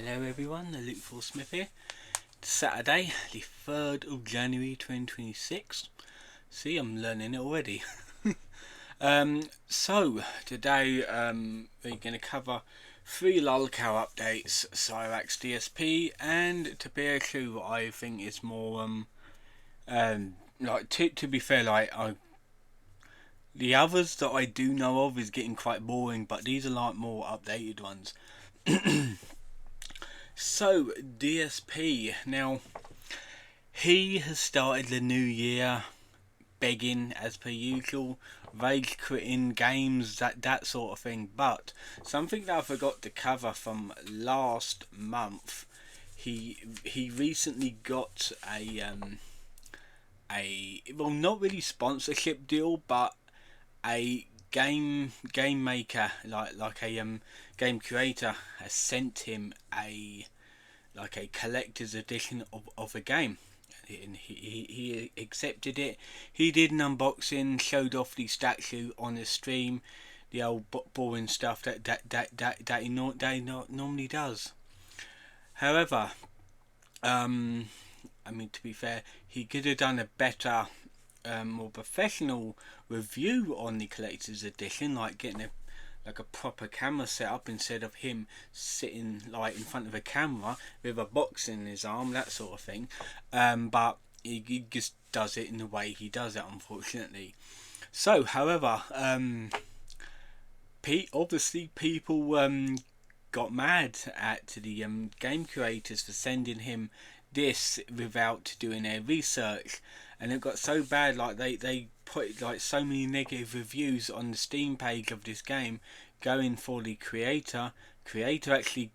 Hello everyone, the Lolcow Smith here. It's Saturday, the 3rd of January 2026. See, I'm learning it already. So today we're going to cover 3 Lolcow updates: Cyraxx, DSP, and Tophiachu. I think it's more like to be fair, the others that I do know of is getting quite boring, but these are like more updated ones. So DSP, now he has started the new year begging as per usual, rage quitting games, that sort of thing. But something that I forgot to cover from last month, he recently got a well, not really sponsorship deal, but a game maker, like a game creator has sent him a collector's edition of a game, and he accepted it. He did an unboxing, showed off the statue on the stream, the old boring stuff that he normally does. However, I mean, to be fair, he could have done a better, more professional review on the collector's edition, like getting a proper camera set up instead of him sitting like in front of a camera with a box in his arm, that sort of thing. But he just does it in the way he does it, unfortunately. So, however, obviously people got mad at the game creators for sending him this without doing their research, and it got so bad, like they put like so many negative reviews on the Steam page of this game, going for the creator. Actually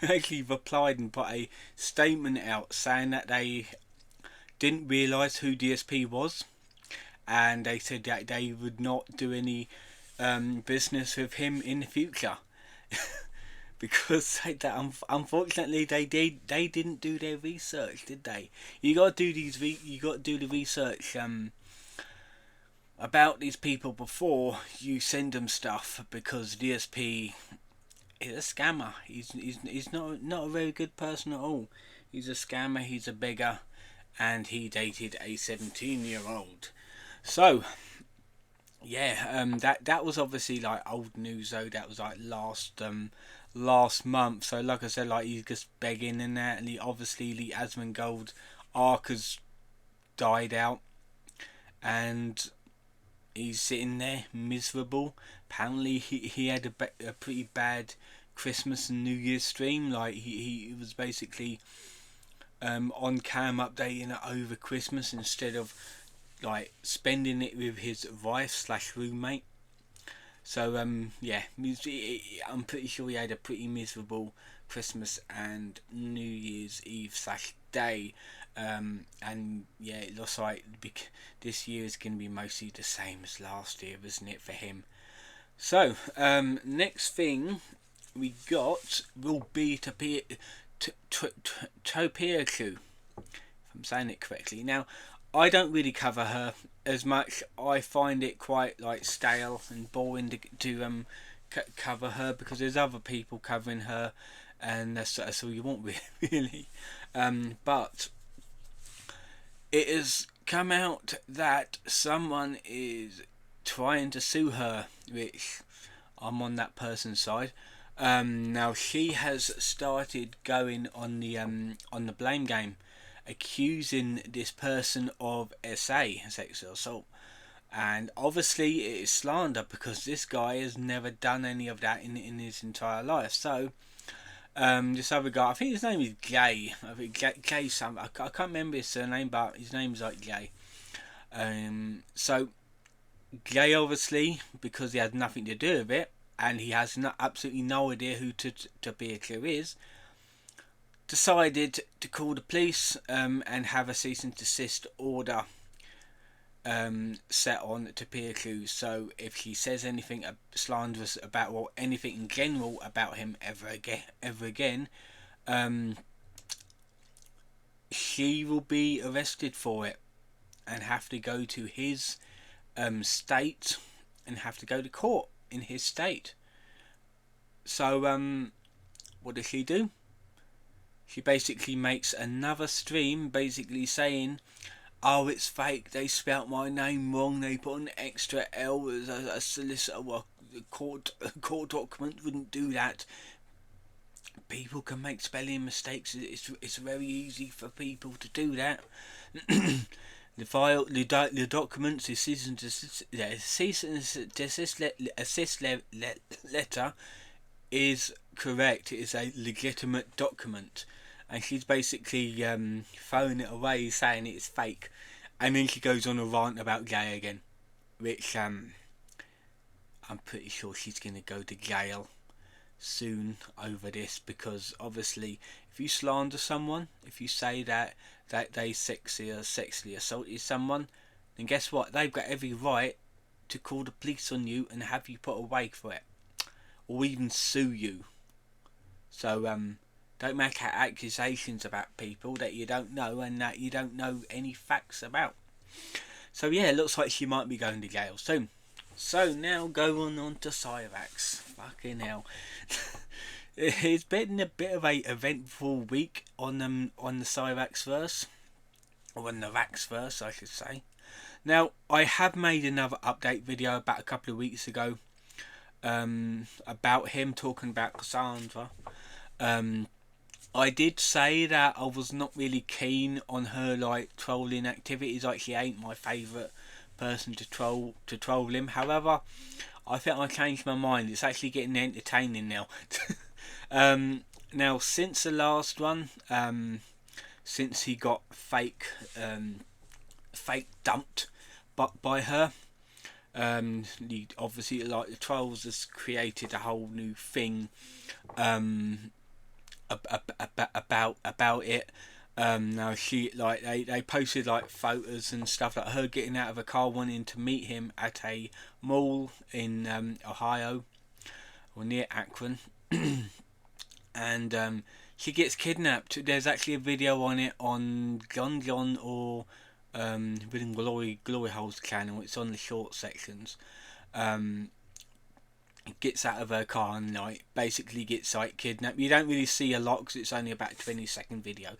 actually replied and put a statement out saying that they didn't realise who DSP was, and they said that they would not do any business with him in the future. Because unfortunately they didn't do their research, did they? You got to do the research about these people before you send them stuff, because DSP is a scammer. He's not a very good person at all. He's a scammer. He's a beggar, and he dated a 17-year-old. So yeah, that was obviously like old news though. That was like last month. So like I said, like he's just begging in there, and obviously the Asmongold arc has died out, and he's sitting there miserable. Apparently he had a pretty bad Christmas and New Year's stream. Like he was basically on cam updating it over Christmas instead of like spending it with his wife / roommate. So yeah, I'm pretty sure he had a pretty miserable Christmas and New Year's Eve / day, and yeah, it looks like this year is going to be mostly the same as last year, isn't it, for him? So next thing we got will be Tophiachu, if I'm saying it correctly. Now, I don't really cover her as much. I find it quite like stale and boring to cover her, because there's other people covering her, and that's all you want really. But it has come out that someone is trying to sue her, which I'm on that person's side. Now she has started going on the blame game, accusing this person of sexual assault, and obviously it is slander, because this guy has never done any of that in his entire life. So this other guy, I think his name is Jay. I think Jay some. I can't remember his surname, but his name's like Jay. So Jay, obviously, because he has nothing to do with it, and he has absolutely no idea who Tophiachu is, decided to call the police and have a cease and desist order set on Tophiachu. So if she says anything slanderous about, or anything in general about him ever again, she will be arrested for it and have to go to his state, and have to go to court in his state. So what does she do? She basically makes another stream basically saying, oh, it's fake, they spelt my name wrong, they put an extra L as a solicitor, well, court document wouldn't do that. People can make spelling mistakes, it's very easy for people to do that. The file, the documents, the cease and desist letter is correct. It is a legitimate document, and she's basically throwing it away, saying it's fake, and then she goes on a rant about gay again, which I'm pretty sure she's gonna go to jail soon over this, because obviously if you slander someone, if you say that they sexually assaulted someone, then guess what, they've got every right to call the police on you and have you put away for it, or even sue you. So don't make accusations about people that you don't know and that you don't know any facts about. So yeah, it looks like she might be going to jail soon. So now going on to Cyraxx. Fucking hell. It's been a bit of a eventful week on the Cyraxx verse, or on the Raxx verse I should say. Now I have made another update video about a couple of weeks ago about him talking about Cassandra. I did say that I was not really keen on her like trolling activities, like she ain't my favourite person to troll him. However, I think I changed my mind. It's actually getting entertaining now. Now since the last one, since he got fake dumped by her, obviously like the trolls has created a whole new thing about it. Now she they posted like photos and stuff like her getting out of a car wanting to meet him at a mall in Ohio or near Akron. And she gets kidnapped. There's actually a video on it on John or within Glory Hole's channel. It's on the short sections. Gets out of her car and like basically gets like kidnapped. You don't really see a lot because it's only about a 20-second video.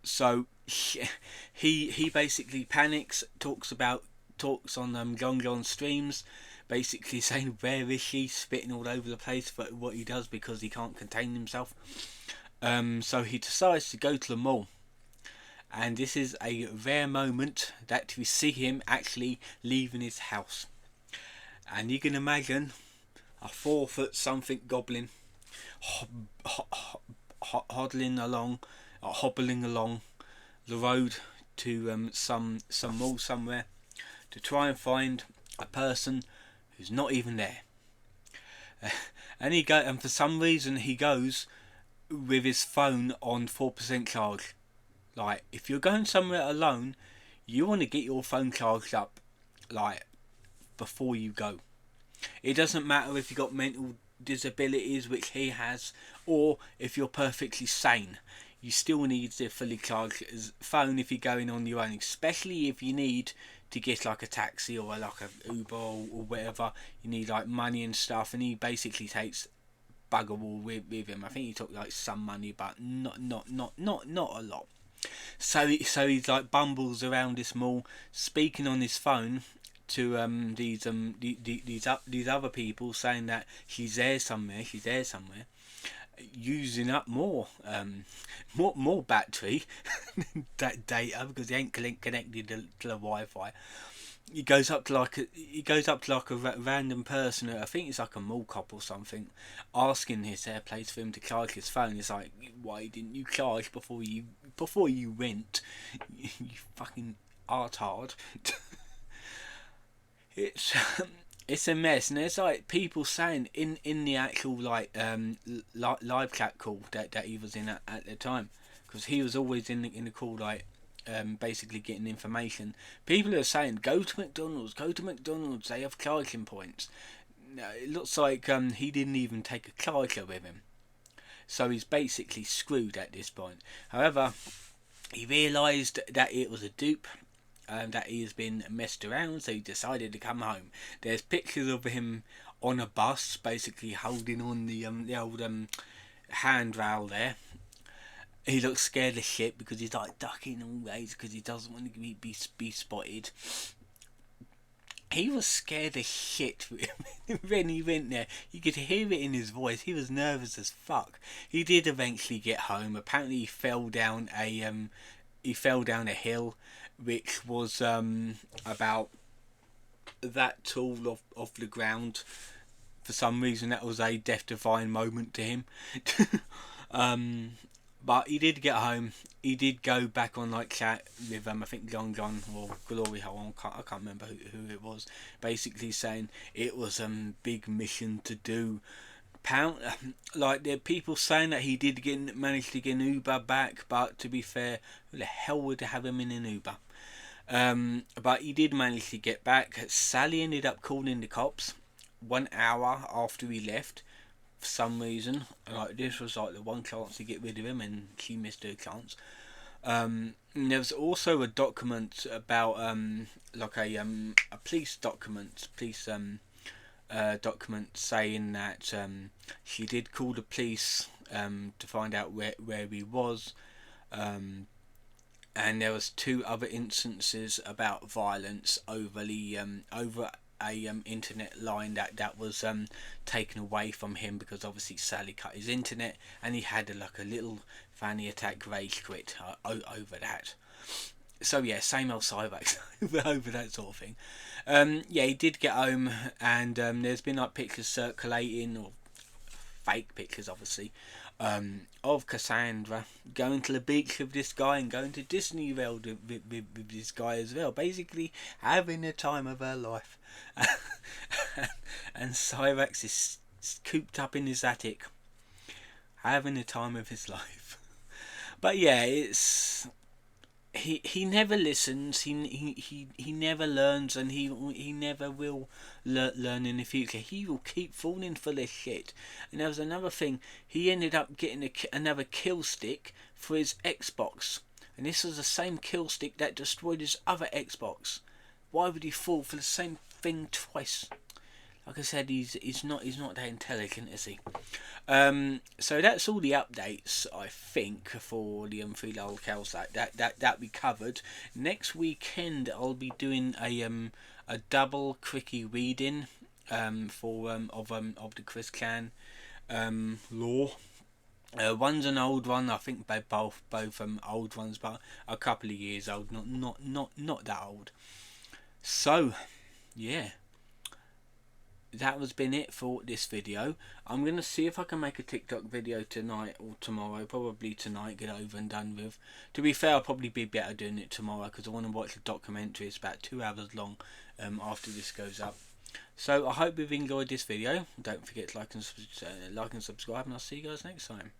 So he basically panics, talks on John streams, basically saying where is she, spitting all over the place for what he does because he can't contain himself. So he decides to go to the mall, and this is a rare moment that we see him actually leaving his house. And you can imagine a 4-foot something goblin hobbling along the road to some mall somewhere to try and find a person who's not even there. And for some reason he goes with his phone on 4% charge. Like, if you're going somewhere alone, you want to get your phone charged up like before you go. It doesn't matter if you've got mental disabilities, which he has, or if you're perfectly sane. You still need to fully charge his phone if you're going on your own, especially if you need to get like a taxi or like a Uber or whatever. You need like money and stuff, and he basically takes bugger all with him. I think he took like some money, but not a lot. So he's like bumbles around this mall, speaking on his phone to these other people, saying that she's there somewhere, using up more battery that data because he ain't connected to the Wi-Fi. He goes up to like a random person, I think it's like a mall cop or something, asking his place for him to charge his phone. It's like, why didn't you charge before you went? You fucking artard. It's a mess, and there's like people saying in the actual like live chat call that he was in at the time, because he was always in the call like basically getting information. People are saying go to McDonald's, they have charging points. No, it looks like he didn't even take a charger with him, so he's basically screwed at this point. However, he realised that it was a dupe, that he has been messed around, so he decided to come home. There's pictures of him on a bus, basically holding on the old handrail there. He looks scared as shit because he's like ducking always because he doesn't want to be spotted. He was scared as shit when he went there. You could hear it in his voice. He was nervous as fuck. He did eventually get home. Apparently, he fell down a hill, which was about that tall off the ground. For some reason, that was a death-defying moment to him. But he did get home. He did go back on like chat with I think Long John or Glory Hole. I can't remember who it was. Basically saying it was a big mission to do. Like there are people saying that he did manage to get an Uber back, but to be fair, who the hell would have him in an Uber? But he did manage to get back. Sally ended up calling the cops 1 hour after he left. For some reason, like this was like the one chance to get rid of him, and she missed her chance. And there was also a document about like a police document, document saying that she did call the police to find out where he was, and there was 2 other instances about violence over a internet line that was taken away from him because obviously Sally cut his internet, and he had a little fanny attack rage quit over that. So yeah, same old Cyraxx over that sort of thing. Yeah, he did get home, and there's been like pictures circulating, or fake pictures obviously, of Cassandra going to the beach with this guy and going to Disney World with this guy as well, basically having the time of her life. And Cyraxx is cooped up in his attic having the time of his life. But yeah, it's he never listens, he never learns, and he never will learn in the future. He will keep falling for this shit. And there was another thing, he ended up getting another kill stick for his Xbox, and this was the same kill stick that destroyed his other Xbox. Why would he fall for the same thing twice? Like I said, he's not that intelligent, is he? So that's all the updates, I think, for the 3 Lolcows that we covered. Next weekend I'll be doing a double quickie reading for of the Chris Clan lore. One's an old one. I think they both old ones, but a couple of years old, not that old. So yeah, that has been it for this video. I'm going to see if I can make a TikTok video tonight or tomorrow. Probably tonight, get over and done with. To be fair, I'll probably be better doing it tomorrow because I want to watch a documentary. It's about 2 hours long after this goes up. So I hope you've enjoyed this video. Don't forget to like and subscribe, and I'll see you guys next time.